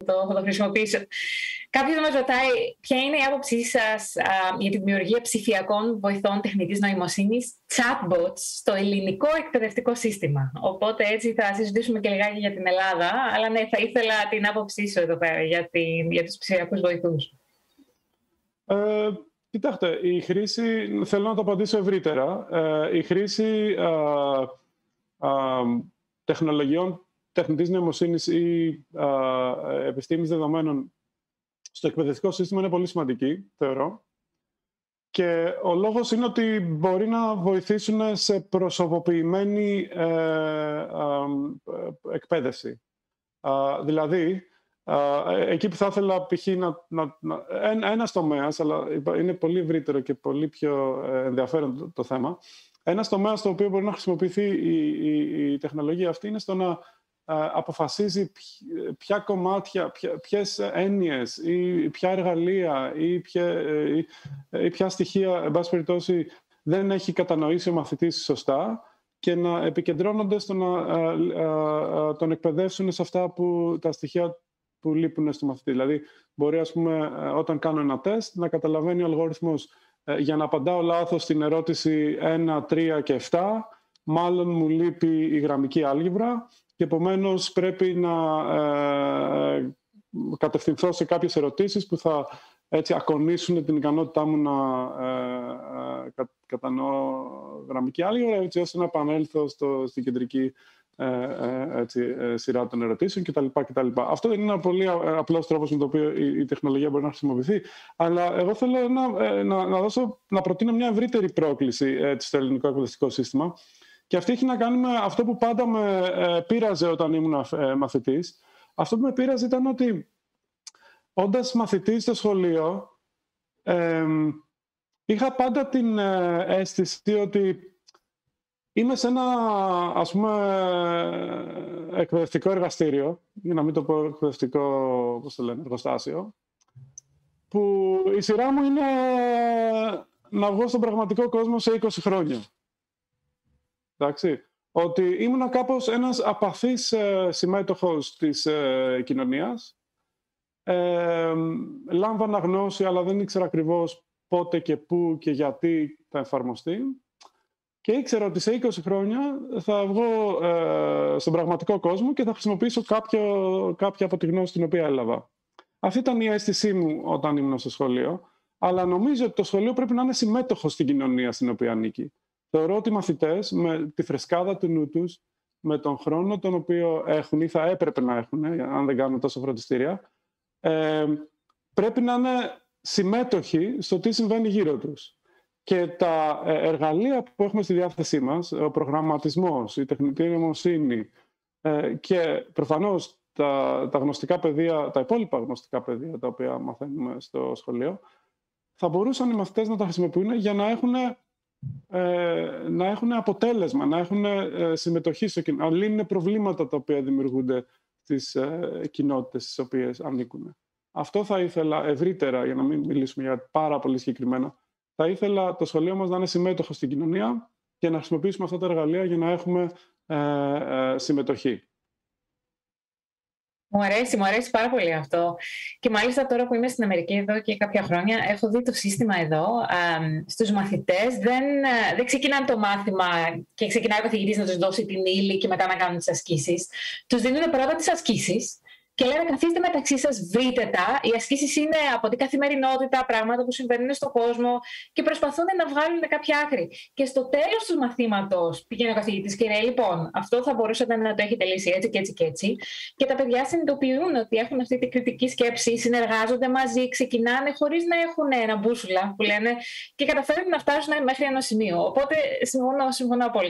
θα το χρησιμοποιήσω. Κάποιος μας ρωτάει ποια είναι η άποψή σας για τη δημιουργία ψηφιακών βοηθών τεχνητής νοημοσύνης, chatbots, στο ελληνικό εκπαιδευτικό σύστημα. Οπότε έτσι θα συζητήσουμε και λιγάκι για την Ελλάδα, αλλά ναι, θα ήθελα την άποψή σου εδώ πέρα για τους ψηφιακούς βοηθούς. Κοιτάξτε, η χρήση, θέλω να το απαντήσω ευρύτερα, η χρήση τεχνολογιών τεχνητής νοημοσύνης ή επιστήμης δεδομένων στο εκπαιδευτικό σύστημα είναι πολύ σημαντική, θεωρώ. Και ο λόγος είναι ότι μπορεί να βοηθήσουν σε προσωποποιημένη εκπαίδευση. Δηλαδή, εκεί που θα ήθελα π.χ. ένας τομέας, αλλά είναι πολύ ευρύτερο και πολύ πιο ενδιαφέρον το θέμα, ένας τομέας στο οποίο μπορεί να χρησιμοποιηθεί η τεχνολογία αυτή είναι στο να αποφασίζει ποια κομμάτια, ποιες έννοιες ή ποια εργαλεία ή ποια στοιχεία, εν πάση περιπτώσει, δεν έχει κατανοήσει ο μαθητής σωστά και να επικεντρώνονται στο να τον εκπαιδεύσουν σε αυτά τα στοιχεία που λείπουν στο μαθητή. Δηλαδή, μπορεί, ας πούμε, όταν κάνω ένα τεστ, να καταλαβαίνει ο αλγόριθμος για να απαντάω λάθος στην ερώτηση 1, 3 και 7, μάλλον μου λείπει η γραμμική άλγευρα και επομένως πρέπει να κατευθυνθώ σε κάποιες ερωτήσεις που θα έτσι ακονίσουν την ικανότητά μου να κατανοώ γραμμική άλγευρα, έτσι ώστε να επανέλθω στην κεντρική σειρά των ερωτήσεων κτλ. Αυτό είναι ένα πολύ απλός τρόπος με τον οποίο η τεχνολογία μπορεί να χρησιμοποιηθεί. Αλλά εγώ θέλω να προτείνω μια ευρύτερη πρόκληση στο ελληνικό εκπαιδευτικό σύστημα. Και αυτή έχει να κάνει με αυτό που πάντα με πείραζε όταν ήμουν μαθητής. Αυτό που με πείραζε ήταν ότι όντας μαθητής στο σχολείο είχα πάντα την αίσθηση ότι είμαι σε ένα, ας πούμε, εκπαιδευτικό εργαστήριο, για να μην το πω εκπαιδευτικό, πώς το λένε, εργοστάσιο, που η σειρά μου είναι να βγω στον πραγματικό κόσμο σε 20 χρόνια. Εντάξει. Ότι ήμουνα κάπως ένας απαθής συμμέτοχος της κοινωνίας. Λάμβανα γνώση, αλλά δεν ήξερα ακριβώς πότε και πού και γιατί θα εφαρμοστεί. Και ήξερα ότι σε 20 χρόνια θα βγω στον πραγματικό κόσμο και θα χρησιμοποιήσω κάποια από τη γνώση την οποία έλαβα. Αυτή ήταν η αίσθησή μου όταν ήμουν στο σχολείο. Αλλά νομίζω ότι το σχολείο πρέπει να είναι συμμέτοχο στην κοινωνία στην οποία ανήκει. Θεωρώ ότι οι μαθητές, με τη φρεσκάδα του νου τους, με τον χρόνο τον οποίο έχουν ή θα έπρεπε να έχουν, αν δεν κάνουν τόσο φροντιστήρια, πρέπει να είναι συμμέτοχοι στο τι συμβαίνει γύρω τους. Και τα εργαλεία που έχουμε στη διάθεσή μας, ο προγραμματισμός, η τεχνητή νοημοσύνη και προφανώς τα γνωστικά πεδία, τα υπόλοιπα γνωστικά πεδία τα οποία μαθαίνουμε στο σχολείο, θα μπορούσαν οι μαθητές να τα χρησιμοποιούν για να έχουν αποτέλεσμα, να έχουν συμμετοχή στο κοινό, να λύνουν προβλήματα τα οποία δημιουργούνται στις κοινότητες στις οποίες ανήκουν. Αυτό θα ήθελα ευρύτερα, για να μην μιλήσουμε για πάρα πολύ συγκεκριμένα, θα ήθελα το σχολείο μας να είναι συμμέτοχο στην κοινωνία και να χρησιμοποιήσουμε αυτά τα εργαλεία για να έχουμε συμμετοχή. Μου αρέσει πάρα πολύ αυτό. Και μάλιστα τώρα που είμαι στην Αμερική εδώ και κάποια χρόνια, έχω δει το σύστημα εδώ. Στους μαθητές δεν ξεκινάνε το μάθημα και ξεκινάει ο καθηγητής να τους δώσει την ύλη και μετά να κάνουν τις ασκήσεις. Τους δίνουν πρώτα τις ασκήσεις και λένε καθίστε μεταξύ σας, βρείτε τα. Οι ασκήσεις είναι από την καθημερινότητα, πράγματα που συμβαίνουν στον κόσμο και προσπαθούν να βγάλουν κάποια άκρη. Και στο τέλος του μαθήματος πηγαίνει ο καθηγητής και λέει: λοιπόν, αυτό θα μπορούσατε να το έχετε λύσει έτσι και έτσι και έτσι. Και τα παιδιά συνειδητοποιούν ότι έχουν αυτή την κριτική σκέψη, συνεργάζονται μαζί, ξεκινάνε χωρίς να έχουν ένα μπούσουλα που λένε και καταφέρουν να φτάσουν μέχρι ένα σημείο. Οπότε συμφωνώ απόλυτα.